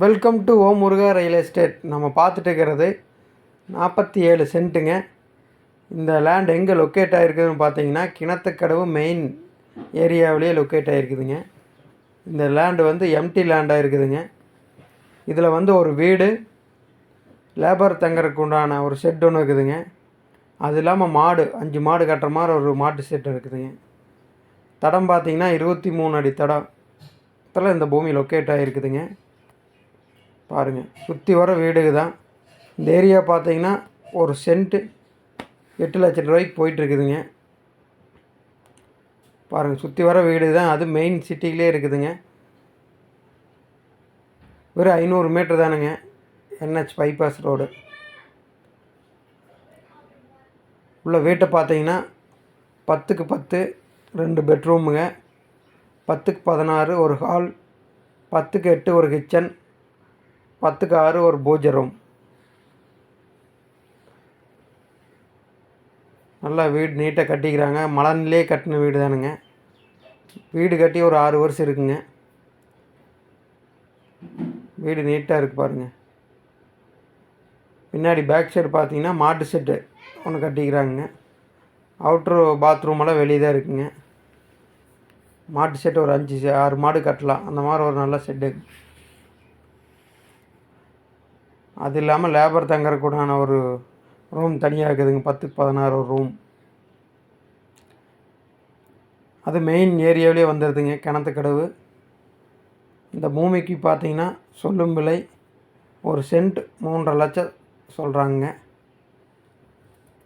Welcome to Om Muruga real estate. நம்ம பார்த்துட்டு இருக்கிறது 47 சென்ட்டுங்க. இந்த லேண்ட் எங்கே லொக்கேட் ஆகிருக்குதுன்னு பார்த்தீங்கன்னா கிணத்துக்கடவு மெயின் ஏரியாவிலேயே லொக்கேட் ஆகிருக்குதுங்க. இந்த லேண்டு வந்து எம்டி லேண்டாக இருக்குதுங்க. இதில் வந்து ஒரு வீடு, லேபர் தங்கறதுக்கு உண்டான ஒரு ஷெட் ஒன்று இருக்குதுங்க. அது இல்லாமல் மாடு 5 மாடு கட்டுற மாதிரி ஒரு மாட்டு ஷெட் இருக்குதுங்க. தடம் பார்த்திங்கன்னா 23 அடி தடத்தில் இந்த பூமி லொக்கேட் ஆகிருக்குதுங்க. பாருங்கள், சுற்றி வர வீடுக்கு தான். இந்த ஏரியா பார்த்தீங்கன்னா ஒரு சென்ட்டு 8 லட்சம் ரூபாய்க்கு போயிட்டுருக்குதுங்க. பாருங்கள், சுற்றி வர வீடு தான். அது மெயின் சிட்டியிலே இருக்குதுங்க. வெறும் 500 மீட்ரு தானுங்க என்ஹெச் பைபாஸ் ரோடு. உள்ள வீட்டை பார்த்தீங்கன்னா 10க்கு 10 2 பெட்ரூமுங்க, 10க்கு 16 ஒரு ஹால், 10க்கு 8 ஒரு கிச்சன், 10க்கு 6 ஒரு பூஜை ரூம். நல்லா வீடு நீட்டாக கட்டிக்கிறாங்க. மலனிலே கட்டின வீடு தானுங்க. வீடு கட்டி ஒரு 6 வருஷம் இருக்குங்க. வீடு நீட்டாக இருக்குது பாருங்கள். பின்னாடி பேக் சைடு பார்த்தீங்கன்னா மாட்டு செட்டு ஒன்று கட்டிக்கிறாங்க. அவுட்ரு பாத்ரூமெல்லாம் வெளியே தான் இருக்குங்க. மாட்டு செட்டு ஒரு 5-6 மாடு கட்டலாம், அந்த மாதிரி ஒரு நல்ல செட்டு. அது இல்லாமல் லேபர் தங்கறக்கூடான ஒரு ரூம் தனியாக இருக்குதுங்க. 10க்கு 16 ஒரு ரூம். அது மெயின் ஏரியாவிலே வந்துடுதுங்க கிணத்துக்கடவு. இந்த பூமிக்கு பார்த்தீங்கன்னா சொல்லும் விலை ஒரு சென்ட் 3.5 லட்சம் சொல்கிறாங்க.